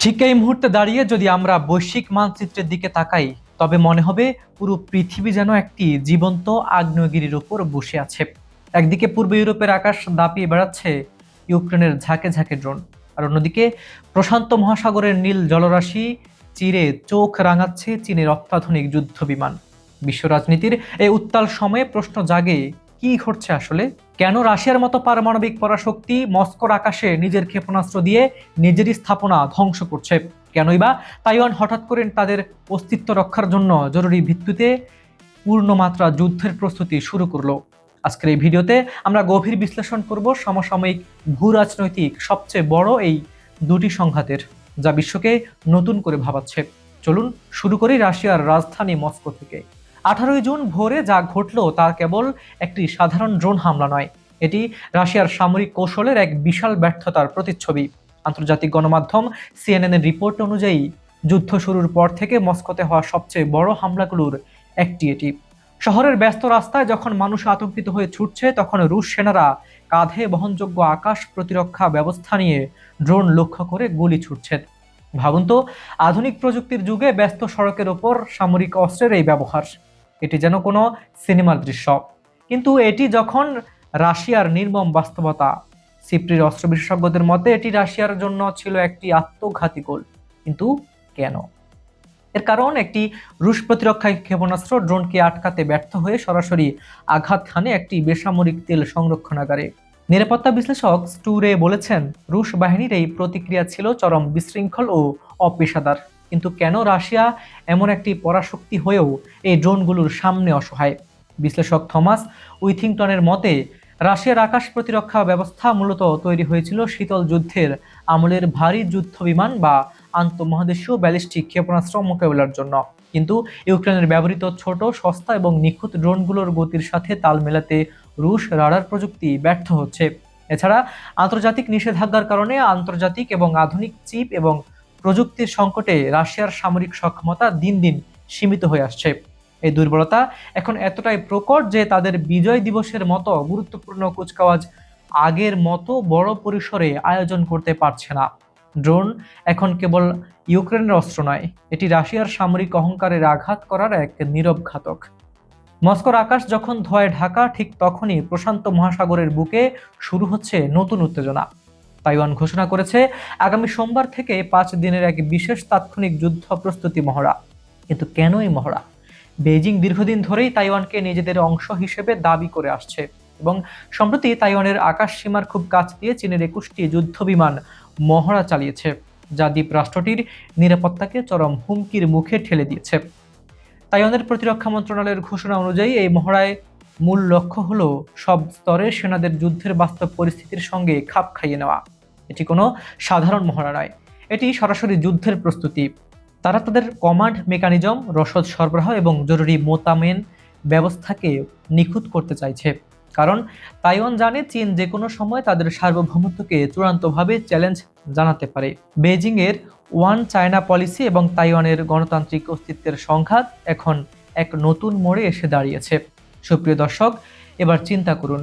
ঠিক এই মুহূর্তে দাঁড়িয়ে যদি আমরা বৈশ্বিক মানচিত্রের দিকে তাকাই, তবে মনে হবে পুরো পৃথিবী যেন একটি জীবন্ত আগ্নেয়গিরির উপর বসে আছে। একদিকে পূর্ব ইউরোপের আকাশ দাপিয়ে বেড়াচ্ছে ইউক্রেনের ঝাঁকে ঝাঁকে ড্রোন, আর অন্যদিকে প্রশান্ত মহাসাগরের নীল জলরাশি চিরে চোখ রাঙাচ্ছে চীনের অত্যাধুনিক যুদ্ধ বিমান। বিশ্ব রাজনীতির এই উত্তাল সময়ে প্রশ্ন জাগে, কি ঘটছে আসলে? কেন রাশিয়ার মতো পারমাণবিক পরাশক্তি মস্কোর আকাশে নিজের ক্ষেপণাস্ত্র দিয়ে নিজেরই স্থাপনা ধ্বংস করছে? কেনই বা তাইওয়ান হঠাৎ করে তাদের অস্তিত্ব রক্ষার জন্য জরুরি ভিত্তিতে পূর্ণমাত্রা যুদ্ধের প্রস্তুতি শুরু করলো? আজকের এই ভিডিওতে আমরা গভীর বিশ্লেষণ করব সমসাময়িক ভূ রাজনৈতিক সবচেয়ে বড় এই দুটি সংঘাতের, যা বিশ্বকে নতুন করে ভাবাচ্ছে। চলুন শুরু করি রাশিয়ার রাজধানী মস্কো থেকে। 18 জুন ভোরে যা ঘটলো তা কেবল একটি সাধারণ ড্রোন হামলা নয়, এটি রাশিয়ার সামরিক কৌশলের এক বিশাল ব্যর্থতার প্রতিচ্ছবি। আন্তর্জাতিক গণমাধ্যম সিএনএন এর রিপোর্ট অনুযায়ী যুদ্ধ শুরুর পর থেকে মস্কোতে হওয়া সবচেয়ে বড় হামলাগুলোর একটি এটি। শহরের ব্যস্ত রাস্তায় যখন মানুষ আতঙ্কিত হয়ে ছুটছে, তখন রুশ সেনারা কাঁধে বহনযোগ্য আকাশ প্রতিরক্ষা ব্যবস্থা নিয়ে ড্রোন লক্ষ্য করে গুলি ছুটছেন। ভাবুন তো, আধুনিক প্রযুক্তির যুগে ব্যস্ত সড়কের ওপর সামরিক অস্ত্রের এই ব্যবহার, এটি যেন কোনো সিনেমার দৃশ্য। কিন্তু এটি যখন রাশিয়ার নির্মম বাস্তবতা। সিপ্রির অস্ত্র বিশেষজ্ঞদের মতে এটি রাশিয়ার জন্য ছিল একটি আত্মঘাতী গোল। কিন্তু কেন? এর কারণ একটি রুশ প্রতিরক্ষা ক্ষেপণাস্ত্র ড্রোনকে আটকাতে ব্যর্থ হয়ে সরাসরি আঘাত হানে একটি বেসামরিক তেল সংরক্ষণাগারে। নিরাপত্তা বিশ্লেষক স্টুরে বলেছেন, রুশ বাহিনীর এই প্রতিক্রিয়া ছিল চরম বিশৃঙ্খল ও অপেশাদার। কিন্তু কেন রাশিয়া এমন একটি পরাশক্তি হয়েও এই ড্রোনগুলোর সামনে অসহায়? বিশ্লেষক থমাস উইথিংটনের মতে, রাশিয়ার আকাশ প্রতিরক্ষা ব্যবস্থা মূলত তৈরি হয়েছিল শীতল যুদ্ধের আমলের ভারী যুদ্ধ বিমান বা আন্তঃমহাদেশীয় ব্যালিস্টিক ক্ষেপণাস্ত্র মোকাবেলার জন্য। কিন্তু ইউক্রেনের ব্যবহৃত ছোট, সস্তা এবং নিখুঁত ড্রোনগুলোর গতির সাথে তাল মেলাতে রুশ রাডার প্রযুক্তি ব্যর্থ হচ্ছে। এছাড়া আন্তর্জাতিক নিষেধাজ্ঞার কারণে আন্তর্জাতিক এবং আধুনিক চিপ এবং প্রযুক্তির সংকটে রাশিয়ার সামরিক সক্ষমতা দিন দিন সীমিত হয়ে আসছে। এই দুর্বলতা এখন এতটাই প্রকট যে তাদের বিজয় দিবসের মতো গুরুত্বপূর্ণ কুচকাওয়াজ আগের মতো বড় পরিসরে আয়োজন করতে পারছে না। ড্রোন এখন কেবল ইউক্রেনের অস্ত্র নয়, এটি রাশিয়ার সামরিক অহংকারের আঘাত করার এক নীরব ঘাতক। মস্কোর আকাশ যখন ধোঁয়ায় ঢাকা, ঠিক তখনই প্রশান্ত মহাসাগরের বুকে শুরু হচ্ছে নতুন উত্তেজনা। তাইওয়ান ঘোষণা করেছে আগামী সোমবার থেকে 5 দিনের এক বিশেষ তাৎক্ষণিক যুদ্ধ প্রস্তুতি মহড়া। কিন্তু কেন এই মহড়া? বেইজিং দীর্ঘদিন ধরেই তাইওয়ানকে নিজেদের অংশ হিসেবে দাবি করে আসছে এবং সম্প্রতি তাইওয়ানের আকাশ সীমার খুব কাছ দিয়ে চীনের 21টি যুদ্ধ বিমান মহড়া চালিয়েছে, যা দ্বীপ রাষ্ট্রটির নিরাপত্তাকে চরম হুমকির মুখে ঠেলে দিয়েছে। তাইওয়ানের প্রতিরক্ষা মন্ত্রণালয়ের ঘোষণা অনুযায়ী এই মহড়ায় মূল লক্ষ্য হলো সব স্তরের সেনাদের যুদ্ধের বাস্তব পরিস্থিতির সঙ্গে খাপ খাইয়ে নেওয়া। এটি কোনো সাধারণ মহড়া নয়, এটি সরাসরি যুদ্ধের প্রস্তুতি। তারা তাদের কমান্ড মেকানিজম, রসদ সরবরাহ এবং জরুরি মোতায়েন ব্যবস্থাকে নিখুঁত করতে চাইছে। কারণ তাইওয়ান জানে চীন যে কোনো সময় তাদের সার্বভৌমত্বকে চূড়ান্তভাবে চ্যালেঞ্জ জানাতে পারে। বেজিং এর ওয়ান চায়না পলিসি এবং তাইওয়ানের গণতান্ত্রিক অস্তিত্বের সংঘাত এখন এক নতুন মোড়ে এসে দাঁড়িয়েছে। সুপ্রিয় দর্শক, এবার চিন্তা করুন,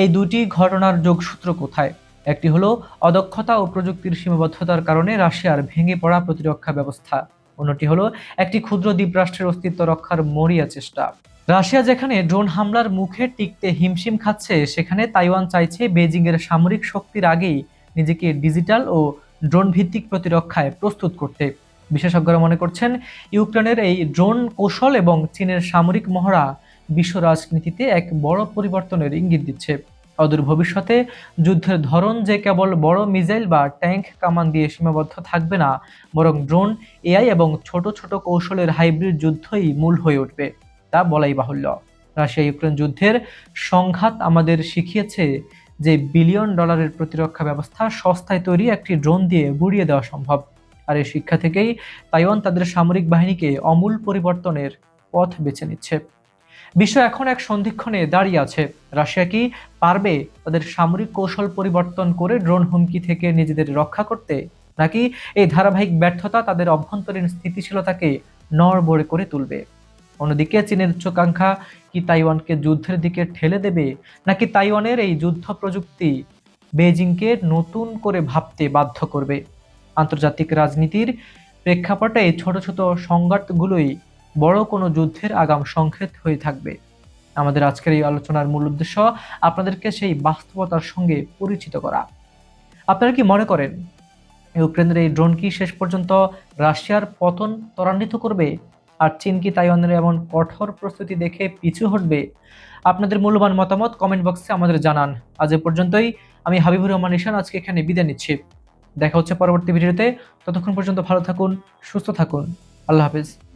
এই দুটি ঘটনার যোগসূত্র কোথায়? একটি হলো অদক্ষতা ও প্রযুক্তির সীমাবদ্ধতার কারণে রাশিয়ার ভেঙে পড়া প্রতিরক্ষা ব্যবস্থা। অন্যটি হলো একটি ক্ষুদ্র দ্বীপরাষ্ট্রের অস্তিত্ব রক্ষার মরিয়া চেষ্টা। রাশিয়া যেখানে ড্রোন হামলার মুখে টিকতে হিমশিম খাচ্ছে, সেখানে তাইওয়ান চাইছে বেজিং এর সামরিক শক্তির আগেই নিজেকে ডিজিটাল ও ড্রোন ভিত্তিক প্রতিরক্ষায় প্রস্তুত করতে। বিশেষজ্ঞরা মনে করছেন, ইউক্রেনের এই ড্রোন কৌশল এবং চীনের সামরিক মহড়া বিশ্ব রাজনীতিতে এক বড় পরিবর্তনের ইঙ্গিত দিচ্ছে। অদূর ভবিষ্যতে যুদ্ধের ধরন যে কেবল বড় মিসাইল বা ট্যাঙ্ক কামান দিয়ে সীমাবদ্ধ থাকবে না, বরং ড্রোন, এআই এবং ছোট ছোট কৌশলের হাইব্রিড যুদ্ধই মূল হয়ে উঠবে, তা বলাই বাহুল্য। রাশিয়া ইউক্রেন যুদ্ধের সংঘাত আমাদের শিখিয়েছে যে বিলিয়ন ডলারের প্রতিরক্ষা ব্যবস্থা সস্তায় তৈরি একটি ড্রোন দিয়ে গুড়িয়ে দেওয়া সম্ভব। আর এই শিক্ষা থেকেই তাইওয়ান তাদের সামরিক বাহিনীকে আমূল পরিবর্তনের পথ বেছে নিচ্ছে। বিশ্ব এখন এক সন্ধিক্ষণে দাঁড়িয়ে আছে। রাশিয়া কি পারবে তাদের সামরিক কৌশল পরিবর্তন করে ড্রোন হুমকি থেকে নিজেদের রক্ষা করতে, নাকি এই ধারাবাহিক ব্যর্থতা তাদের অভ্যন্তরীণ স্থিতিশীলতাকে নড়বড়ে করে তুলবে? অন্যদিকে চীনের উচ্চাকাঙ্ক্ষা কি তাইওয়ানকে যুদ্ধের দিকে ঠেলে দেবে, নাকি তাইওয়ানের এই যুদ্ধ প্রযুক্তি বেজিংকে নতুন করে ভাবতে বাধ্য করবে? আন্তর্জাতিক রাজনীতির প্রেক্ষাপটে এই ছোট ছোট সংঘাতগুলোই বড় কোনো যুদ্ধের আগাম সংকেত হয়ে থাকবে। আমাদের আজকের এই আলোচনার মূল উদ্দেশ্য আপনাদেরকে সেই বাস্তবতার সঙ্গে পরিচিত করা। আপনারা কি মনে করেন ইউক্রেনের এই ড্রোন কি শেষ পর্যন্ত রাশিয়ার পতন ত্বরান্বিত করবে? আর চীন কি তাইওয়ানের এমন কঠোর প্রস্তুতি দেখে পিছু হটবে? আপনাদের মূল্যবান মতামত কমেন্ট বক্সে আমাদের জানান। আজ এ পর্যন্তই। আমি হাবিবুর রহমান নিশান আজকে এখানে বিদায় নিচ্ছি। দেখা হচ্ছে পরবর্তী ভিডিওতে। ততক্ষণ পর্যন্ত ভালো থাকুন, সুস্থ থাকুন। আল্লাহ হাফেজ।